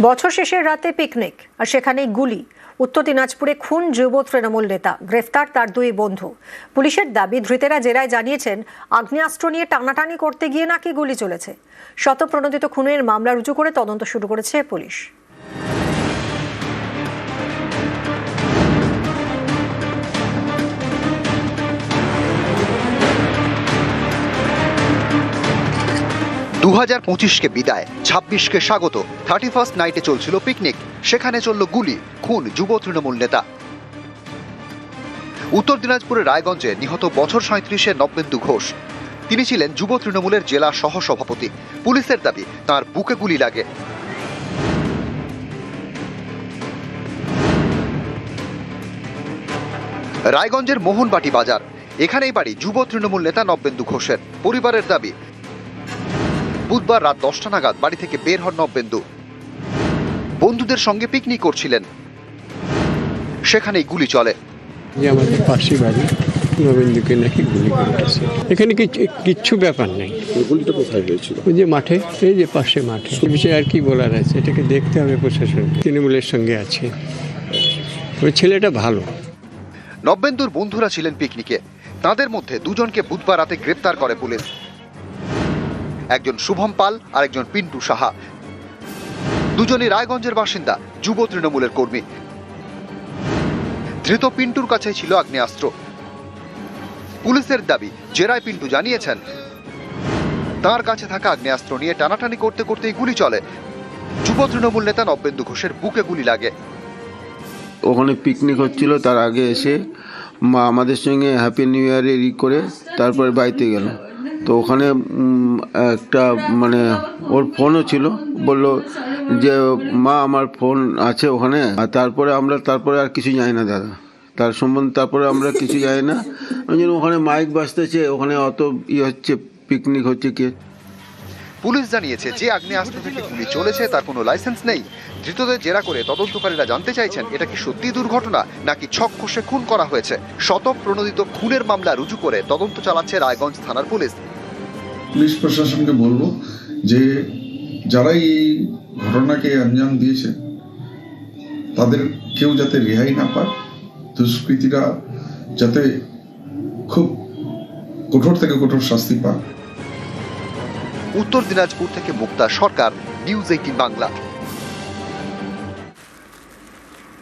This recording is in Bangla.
বছর শেষের রাতে পিকনিক আর সেখানেই গুলি। উত্তর দিনাজপুরে খুন যুব তৃণমূল নেতা, গ্রেফতার তার দুই বন্ধু। পুলিশের দাবি, ধৃতেরা জেরায় জানিয়েছেন আগ্নেয়াস্ত্র নিয়ে টানাটানি করতে গিয়ে নাকি গুলি চলেছে। শতপ্রণোদিত খুনের মামলা রুজু করে তদন্ত শুরু করেছে পুলিশ। দু 2025কে বিদায়, 26কে স্বাগত। 31st নাইটে চলছিল পিকনিক, সেখানে চলল গুলি, খুন যুব তৃণমূল নেতা। উত্তর দিনাজপুরের রায়গঞ্জে নিহত বছর 37-এর নব্যেন্দু ঘোষ। তিনি ছিলেন যুব তৃণমূলের জেলা সহসভাপতি। পুলিশের দাবি, তার বুকে গুলি লাগে। রায়গঞ্জের মোহনবাটি বাজার, এখানেই বাড়ি যুব তৃণমূল নেতা নব্যেন্দু ঘোষের। পরিবারের দাবি, বুধবার রাত 10টা নাগাদ বাড়ি থেকে বের হন নব্যেন্দু। বন্ধুদের সঙ্গে পিকনিক করছিলেন, সেখানেই গুলি চলে। আমাদের পাশে বাড়ি, নবেন্দুকে নাকি গুলি করেছে। এখানে কিচ্ছু ব্যাপার নেই। গুলিটা কোথায় হয়েছিল? ওই যে মাঠে, এই যে পাশে মাঠে। সে বিষয়ে আর কি বলার আছে, এটাকে দেখতে হবে প্রশাসনকে। তৃণমূলের সঙ্গে আছে, ওই ছেলেটা ভালো। নব্যেন্দুর বন্ধুরা ছিলেন পিকনিকে, তাদের মধ্যে দুজনকে বুধবার রাতে গ্রেপ্তার করে পুলিশ। একজন শুভম পাল আর একজন পিন্টু সাহা। দুজনই রায়গঞ্জের বাসিন্দা, যুব তৃণমূলের কর্মী। ধৃত পিন্টুর কাছে ছিল আগ্নেয়াস্ত্র। পুলিশের দাবি, জেরায় পিন্টু জানিয়েছেন তার কাছে থাকা আগ্নেয়াস্ত্র নিয়ে টানাটানি করতে করতেই গুলি চলে। যুব তৃণমূল নেতা নব্যেন্দু ঘোষের বুকে গুলি লাগে। ওখানে পিকনিক হচ্ছিল, তার আগে এসে আমাদের সঙ্গে হ্যাপি নিউ ইয়ারের করে তারপরে বাড়িতে গেল। তো ওখানে একটা ওর ফোনও ছিল, বলল যে মা আমার ফোন আছে ওখানে। আর তারপরে আর কিছু জানি না দাদা, তার সম্বন্ধে তারপরে আমরা কিছু জানি না। ওখানে মাইক বাজতেছে, ওখানে অত হচ্ছে, পিকনিক হচ্ছে কি। পুলিশ জানিয়েছে, যে আগ্নেয়াস্ত্র থেকে গুলি চলেছে তার কোনো লাইসেন্স নেই। ধৃতদের জেরা করে তদন্তকারীরা জানতে চাইছেন, এটা কি সত্যি দুর্ঘটনা নাকি ছক কষে খুন করা হয়েছে। শতপ্রণোদিত খুনের মামলা রুজু করে তদন্ত চালাচ্ছে রায়গঞ্জ থানার পুলিশ। পুলিশ প্রশাসনকে বলবো যে যারাই এই ঘটনাকে আঞ্জাম দিয়েছে তাদের কেউ যাতে রেহাই না পায়, দুষ্কৃতীরা যাতে খুব কঠোর থেকে কঠোর শাস্তি পায়। উত্তর দিনাজপুর থেকে মুক্তা সরকার, নিউজ 18 বাংলা।